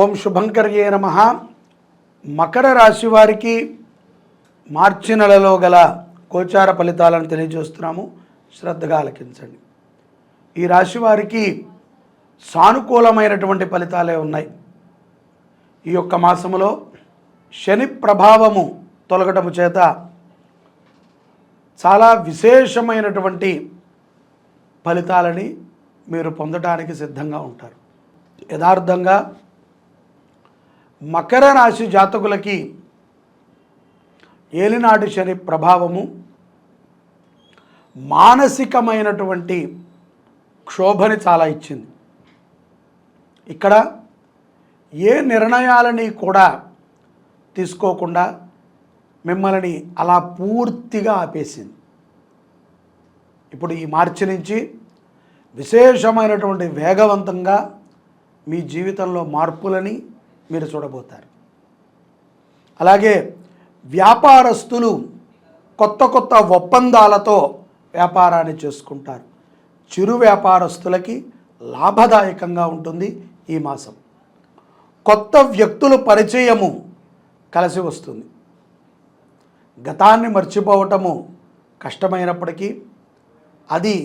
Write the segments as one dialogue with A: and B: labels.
A: ఓం శుభంకర్యే నమః. మకర రాశి వారికి మార్చి నెలలో గల గోచార ఫలితాలను తెలియజేస్తున్నాము. శ్రద్ధగా ఆలకించండి. ఈ రాశి వారికి సానుకూలమైనటువంటి ఫలితాలే ఉన్నాయి. ఈ యొక్క మాసములో శని ప్రభావము తొలగటము చేత చాలా విశేషమైనటువంటి ఫలితాలని మీరు పొందడానికి సిద్ధంగా ఉంటారు. యథార్థంగా మకర రాశి జాతకులకి ఏలినాటి శని ప్రభావము మానసికమైనటువంటి క్షోభని చాలా ఇచ్చింది. ఇక్కడ ఏ నిర్ణయాలని కూడా తీసుకోకుండా మిమ్మల్ని అలా పూర్తిగా ఆపేసింది. ఇప్పుడు ఈ మార్చి నుంచి విశేషమైనటువంటి వేగవంతంగా మీ జీవితంలో మార్పులని మీరు చూడబోతారు. అలాగే వ్యాపారస్తులు కొత్త కొత్త ఒప్పందాలతో వ్యాపారాన్ని చేసుకుంటారు. చిరు వ్యాపారస్తులకి లాభదాయకంగా ఉంటుంది ఈ మాసం. కొత్త వ్యక్తుల పరిచయము కలిసి వస్తుంది. గతాన్ని మర్చిపోవటము కష్టమైనప్పటికీ అది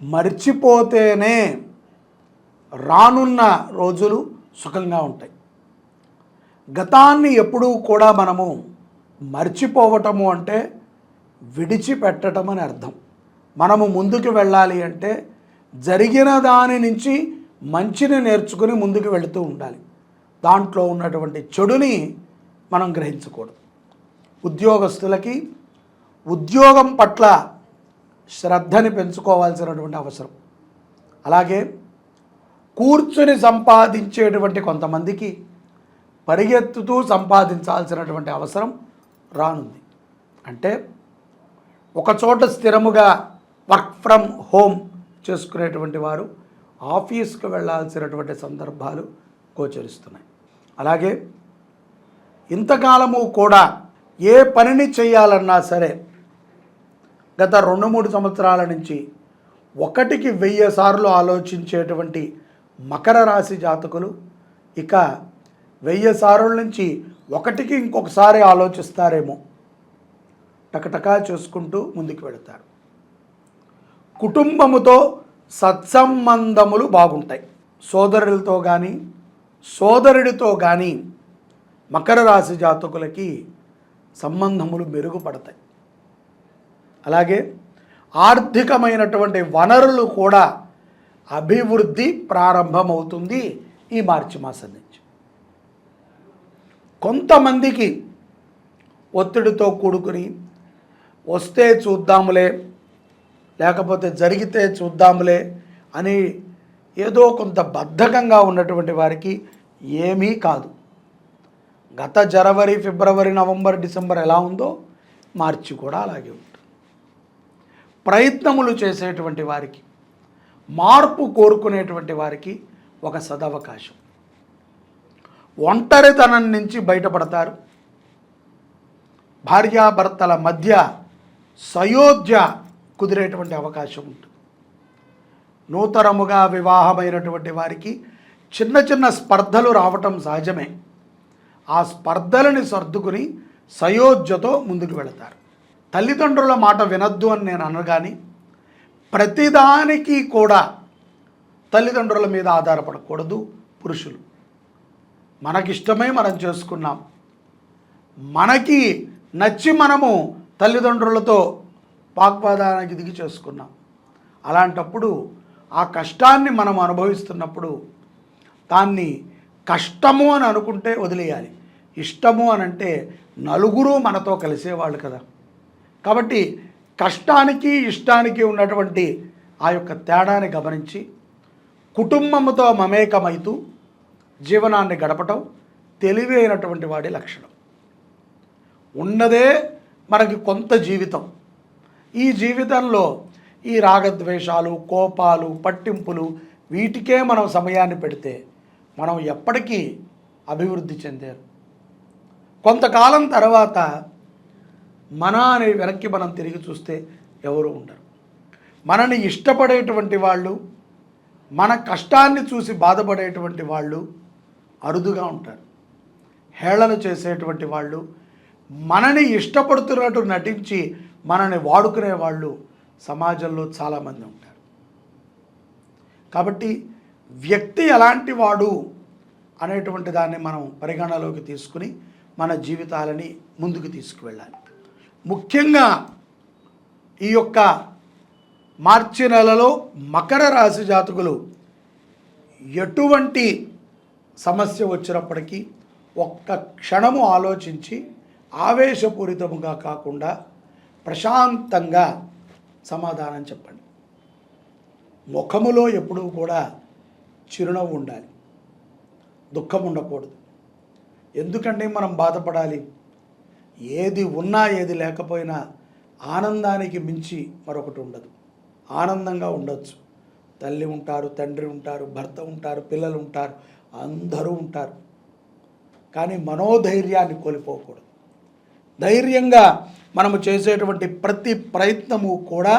A: మర్చిపోతేనే రానున్న రోజులు సుఖంగా ఉంటాయి. గతాన్ని ఎప్పుడూ కూడా మనము మర్చిపోవటము అంటే విడిచిపెట్టడం అని అర్థం. మనము ముందుకు వెళ్ళాలి అంటే జరిగిన దాని నుంచి మంచిని నేర్చుకుని ముందుకు వెళుతూ ఉండాలి. దాంట్లో ఉన్నటువంటి చెడుని మనం గ్రహించకూడదు. ఉద్యోగస్తులకి ఉద్యోగం పట్ల శ్రద్ధని పెంచుకోవాల్సినటువంటి అవసరం. అలాగే కూర్చుని సంపాదించేటువంటి కొంతమందికి పరిగెత్తుతూ సంపాదించాల్సినటువంటి అవసరం రానుంది. అంటే ఒకచోట స్థిరముగా వర్క్ ఫ్రమ్ హోమ్ చేసుకునేటువంటి వారు ఆఫీస్కి వెళ్ళాల్సినటువంటి సందర్భాలు గోచరిస్తున్నాయి. అలాగే ఇంతకాలము కూడా ఏ పనిని చేయాలన్నా సరే గత 2-3 సంవత్సరాల నుంచి 1కి 1000 సార్లు ఆలోచించేటువంటి మకర రాశి జాతకులు ఇక 1000 సార్ల నుంచి 1కి ఇంకొకసారి ఆలోచిస్తారేమో. టకటకా చేసుకుంటూ ముందుకు వెళతారు. కుటుంబముతో సత్సంబంధములు బాగుంటాయి. సోదరులతో కానీ సోదరుడితో కానీ మకర రాశి జాతకులకి సంబంధములు మెరుగుపడతాయి. అలాగే ఆర్థికమైనటువంటి వనరులు కూడా అభివృద్ధి ప్రారంభమవుతుంది ఈ మార్చి మాసం నుంచి. కొంతమందికి ఒత్తిడితో కూడుకుని వస్తే చూద్దాములే లేకపోతే జరిగితే చూద్దాములే అని ఏదో కొంత బద్ధకంగా ఉన్నటువంటి వారికి ఏమీ కాదు. గత జనవరి, ఫిబ్రవరి, నవంబర్, డిసెంబర్ ఎలా ఉందో మార్చి కూడా అలాగే ఉంటుంది. ప్రయత్నములు చేసేటువంటి వారికి, మార్పు కోరుకునేటువంటి వారికి ఒక సదవకాశం. ఒంటరితనం నుంచి బయటపడతారు. భార్యాభర్తల మధ్య సయోధ్య కుదిరేటువంటి అవకాశం ఉంటుంది. నూతనముగా వివాహమైనటువంటి వారికి చిన్న చిన్న స్పర్ధలు రావటం సహజమే. ఆ స్పర్ధలని సర్దుకుని సయోధ్యతో ముందుకు వెళతారు. తల్లిదండ్రుల మాట వినద్దు అని నేను అనగాని ప్రతిదానికి కూడా తల్లిదండ్రుల మీద ఆధారపడకూడదు పురుషులు. మనకిష్టమై మనం చేసుకున్నాం, మనకి నచ్చి మనము తల్లిదండ్రులతో వాగ్వాదానికి దిగి చేసుకున్నాం. అలాంటప్పుడు ఆ కష్టాన్ని మనం అనుభవిస్తున్నప్పుడు దాన్ని కష్టము అని అనుకుంటే వదిలేయాలి. ఇష్టము అని అంటే నలుగురు మనతో కలిసేవాళ్ళు కదా. కాబట్టి కష్టానికి ఇష్టానికి ఉన్నటువంటి ఆ యొక్క తేడాన్ని గమనించి కుటుంబంతో మమేకమైతూ జీవనాన్ని గడపటం తెలివైనటువంటి వాడి లక్షణం. ఉన్నదే మనకి కొంత జీవితం. ఈ జీవితంలో ఈ రాగద్వేషాలు, కోపాలు, పట్టింపులు వీటికే మనం సమయాన్ని పెడితే మనం ఎప్పటికీ అభివృద్ధి చెందారు. కొంతకాలం తర్వాత మన అనే వెనక్కి మనం తిరిగి చూస్తే ఎవరు ఉండరు. మనని ఇష్టపడేటువంటి వాళ్ళు, మన కష్టాన్ని చూసి బాధపడేటువంటి వాళ్ళు అరుదుగా ఉంటారు. హేళన చేసేటువంటి వాళ్ళు, మనని ఇష్టపడుతున్నట్టు నటించి మనని వాడుకునే వాళ్ళు సమాజంలో చాలామంది ఉంటారు. కాబట్టి వ్యక్తి ఎలాంటి వాడు అనేటువంటి దాన్ని మనం పరిగణలోకి తీసుకుని మన జీవితాలని ముందుకు తీసుకువెళ్ళాలి. ముఖ్యంగా ఈ యొక్క మార్చి నెలలో మకర రాశి జాతకులు ఎటువంటి సమస్య వచ్చినప్పటికీ ఒక్క క్షణము ఆలోచించి ఆవేశపూరితముగా కాకుండా ప్రశాంతంగా సమాధానం చెప్పండి. ముఖములో ఎప్పుడూ కూడా చిరునవ్వు ఉండాలి, దుఃఖం ఉండకూడదు. ఎందుకంటే మనం బాధపడాలి? ఏది ఉన్నా ఏది లేకపోయినా ఆనందానికి మించి మరొకటి ఉండదు. ఆనందంగా ఉండొచ్చు. తల్లి ఉంటారు, తండ్రి ఉంటారు, భర్త ఉంటారు, పిల్లలు ఉంటారు, అందరూ ఉంటారు. కానీ మనోధైర్యాన్ని కోల్పోకూడదు. ధైర్యంగా మనము చేసేటువంటి ప్రతి ప్రయత్నము కూడా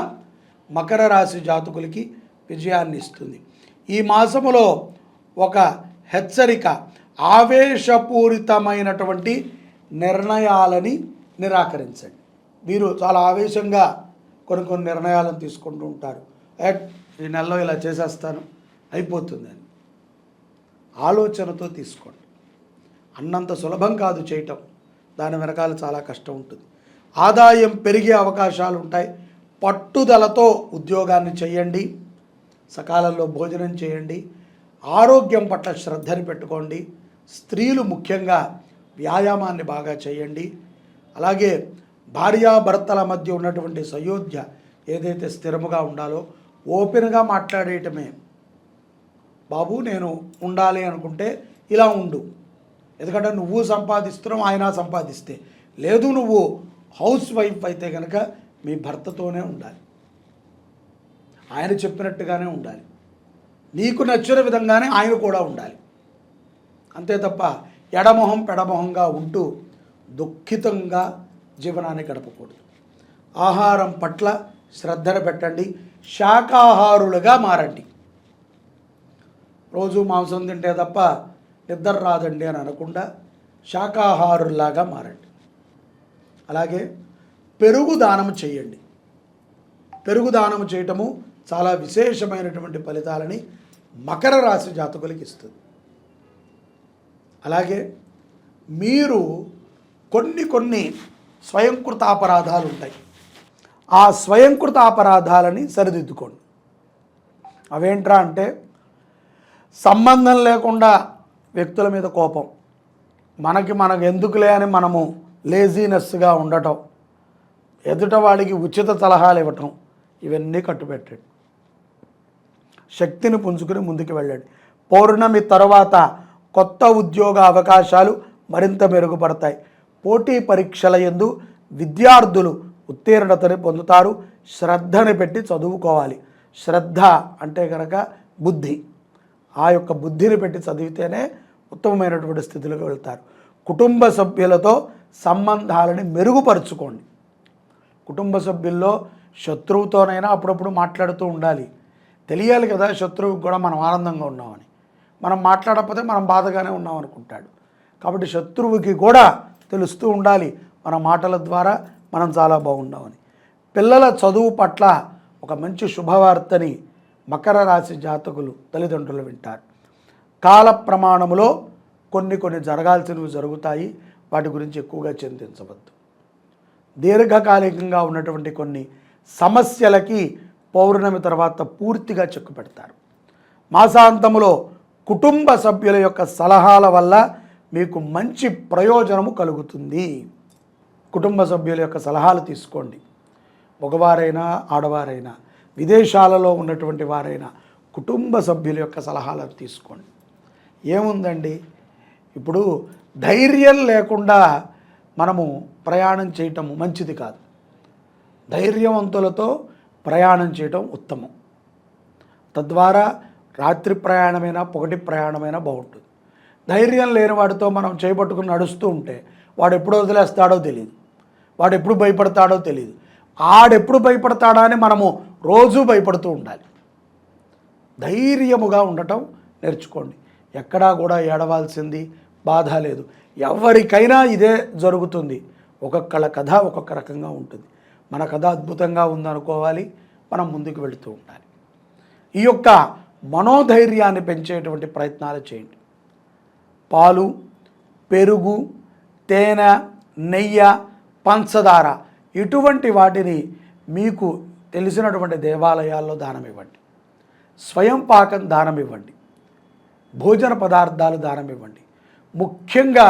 A: మకర రాశి జాతకులకి విజయాన్ని ఇస్తుంది. ఈ మాసములో ఒక హెచ్చరిక, ఆవేశపూరితమైనటువంటి నిర్ణయాలని నిరాకరించండి. మీరు చాలా ఆవేశంగా కొన్ని నిర్ణయాలను తీసుకుంటూ ఉంటారు. ఈ నెలలో ఇలా చేసేస్తాను అయిపోతుందని ఆలోచనతో తీసుకోండి. అన్నంత సులభం కాదు చేయటం, దాని వెనకాల చాలా కష్టం ఉంటుంది. ఆదాయం పెరిగే అవకాశాలు ఉంటాయి. పట్టుదలతో ఉద్యోగాన్ని చేయండి, సకాలంలో భోజనం చేయండి, ఆరోగ్యం పట్ల శ్రద్ధని పెట్టుకోండి. స్త్రీలు ముఖ్యంగా వ్యాయామాన్ని బాగా చేయండి. అలాగే భార్యాభర్తల మధ్య ఉన్నటువంటి సయోధ్య ఏదైతే స్థిరముగా ఉండాలో ఓపెన్గా మాట్లాడేయటమే. బాబు నేను ఉండాలి అనుకుంటే ఇలా ఉండు, ఎందుకంటే నువ్వు సంపాదిస్తున్నావు, ఆయన సంపాదిస్తే. లేదు నువ్వు హౌస్ వైఫ్ అయితే కనుక మీ భర్తతోనే ఉండాలి, ఆయన చెప్పినట్టుగానే ఉండాలి, నీకు నచ్చిన విధంగానే ఆయన కూడా ఉండాలి. అంతే తప్ప ఎడమొహం పెడమొహంగా ఉంటూ దుఃఖితంగా జీవనాన్ని గడపకూడదు. ఆహారం పట్ల శ్రద్ధను పెట్టండి, శాకాహారులుగా మారండి. రోజు మాంసం తింటే తప్ప నిద్ర రాదండి అని అనకుండా శాకాహారుల్లాగా మారండి. అలాగే పెరుగు దానం చేయండి. పెరుగు దానం చేయటము చాలా విశేషమైనటువంటి ఫలితాలని మకర రాశి జాతకులకి ఇస్తుంది. అలాగే మీరు కొన్ని స్వయంకృత అపరాధాలు ఉంటాయి. ఆ స్వయంకృత అపరాధాలని సరిదిద్దుకోండి. అవేంట్రా అంటే సంబంధం లేకుండా వ్యక్తుల మీద కోపం, మనకు ఎందుకులే అని మనము లేజీనెస్గా ఉండటం, ఎదుట వాడికి ఉచిత సలహాలు ఇవ్వటం, ఇవన్నీ కట్టుబెట్టండి. శక్తిని పుంజుకుని ముందుకు వెళ్ళండి. పౌర్ణమి తర్వాత కొత్త ఉద్యోగ అవకాశాలు మరింత మెరుగుపడతాయి. పోటీ పరీక్షల యందు విద్యార్థులు ఉత్తీర్ణతని పొందుతారు. శ్రద్ధని పెట్టి చదువుకోవాలి. శ్రద్ధ అంటే కనుక బుద్ధి, ఆ యొక్క బుద్ధిని పెట్టి చదివితేనే ఉత్తమమైనటువంటి స్థితిలోకి వెళ్తారు. కుటుంబ సభ్యులతో సంబంధాలని మెరుగుపరుచుకోండి. కుటుంబ సభ్యుల్లో శత్రువుతోనైనా అప్పుడప్పుడు మాట్లాడుతూ ఉండాలి. తెలియాలి కదా శత్రువుకి కూడా మనం ఆనందంగా ఉన్నామని. మనం మాట్లాడకపోతే మనం బాధగానే ఉన్నాం అనుకుంటాడు. కాబట్టి శత్రువుకి కూడా తెలుస్తూ ఉండాలి మన మాటల ద్వారా మనం చాలా బాగున్నామని. పిల్లల చదువు పట్ల ఒక మంచి శుభవార్తని మకర రాశి జాతకులు తల్లిదండ్రులు వింటారు. కాల ప్రమాణములో కొన్ని జరగాల్సినవి జరుగుతాయి. వాటి గురించి ఎక్కువగా చింతించవద్దు. దీర్ఘకాలికంగా ఉన్నటువంటి కొన్ని సమస్యలకి పౌర్ణమి తర్వాత పూర్తిగా చెక్కు పెడతారు. మాసాంతములో కుటుంబ సభ్యుల యొక్క సలహాల వల్ల మీకు మంచి ప్రయోజనము కలుగుతుంది. కుటుంబ సభ్యుల యొక్క సలహాలు తీసుకోండి. మగవారైనా ఆడవారైనా, విదేశాలలో ఉన్నటువంటి వారైనా కుటుంబ సభ్యుల యొక్క సలహాలను తీసుకోండి. ఏముందండి, ఇప్పుడు ధైర్యం లేకుండా మనము ప్రయాణం చేయటం మంచిది కాదు. ధైర్యవంతులతో ప్రయాణం చేయటం ఉత్తమం. తద్వారా రాత్రి ప్రయాణమైనా పొగటి ప్రయాణమైనా బాగుంటుంది. ధైర్యం లేని వాడితో మనం చేపట్టుకుని నడుస్తూ ఉంటే వాడు ఎప్పుడు వదిలేస్తాడో తెలియదు, వాడు ఎప్పుడు భయపడతాడో తెలియదు. ఆడెప్పుడు భయపడతాడా అని మనము రోజూ భయపడుతూ ఉండాలి. ధైర్యముగా ఉండటం నేర్చుకోండి. ఎక్కడా కూడా ఏడవాల్సింది బాధ లేదు. ఎవరికైనా ఇదే జరుగుతుంది. ఒక్కొక్కళ్ళ కథ ఒక్కొక్క రకంగా ఉంటుంది. మన కథ అద్భుతంగా ఉందనుకోవాలి, మనం ముందుకు వెళుతూ ఉండాలి. ఈ యొక్క మనోధైర్యాన్ని పెంచేటువంటి ప్రయత్నాలు చేయండి. పాలు, పెరుగు, తేనె, నెయ్యి, పంచదార ఇటువంటి వాటిని మీకు తెలిసినటువంటి దేవాలయాల్లో దానం ఇవ్వండి. స్వయం పాకం దానం ఇవ్వండి. భోజన పదార్థాలు దానం ఇవ్వండి. ముఖ్యంగా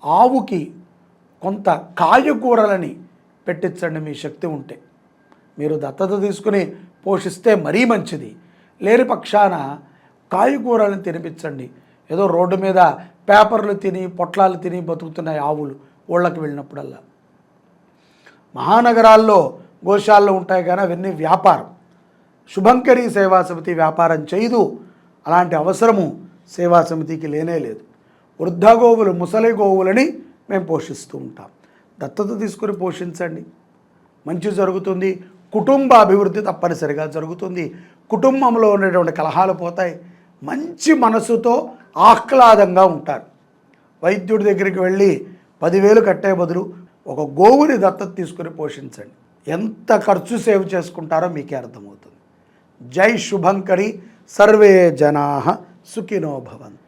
A: ఆవుకి కొంత కాయగూరలని పెట్టించండి మీ శక్తి ఉంటే. మీరు దత్తత తీసుకుని పోషిస్తే మరీ మంచిది. లేని పక్షాన కాయగూరలను తినిపించండి. ఏదో రోడ్డు మీద పేపర్లు తిని పొట్లాలు తిని బతుకుతున్నాయి ఆవులు ఊళ్ళకి వెళ్ళినప్పుడల్లా. మహానగరాల్లో గోశాలలో ఉంటాయి కానీ అవన్నీ వ్యాపారం. శుభంకరి సేవా సమితి వ్యాపారం చేయదు. అలాంటి అవసరము సేవా సమితికి లేనే లేదు. వృద్ధ గోవులు, ముసలి గోవులని మేము పోషిస్తూ ఉంటాం. దత్తత తీసుకొని పోషించండి, మంచి జరుగుతుంది. కుటుంబ అభివృద్ధి తప్పనిసరిగా జరుగుతుంది. కుటుంబంలో ఉండేటువంటి కలహాలు పోతాయి. మంచి మనసుతో ఆహ్లాదంగా ఉంటారు. వైద్యుడి దగ్గరికి వెళ్ళి 10,000 కట్టే బదులు ఒక గోవుని దత్తత తీసుకొని పోషించండి. ఎంత ఖర్చు సేవ్ చేసుకుంటారో మీకే అర్థమవుతుంది. జై శుభంకరి. సర్వే జనాః సుఖినో భవంతు.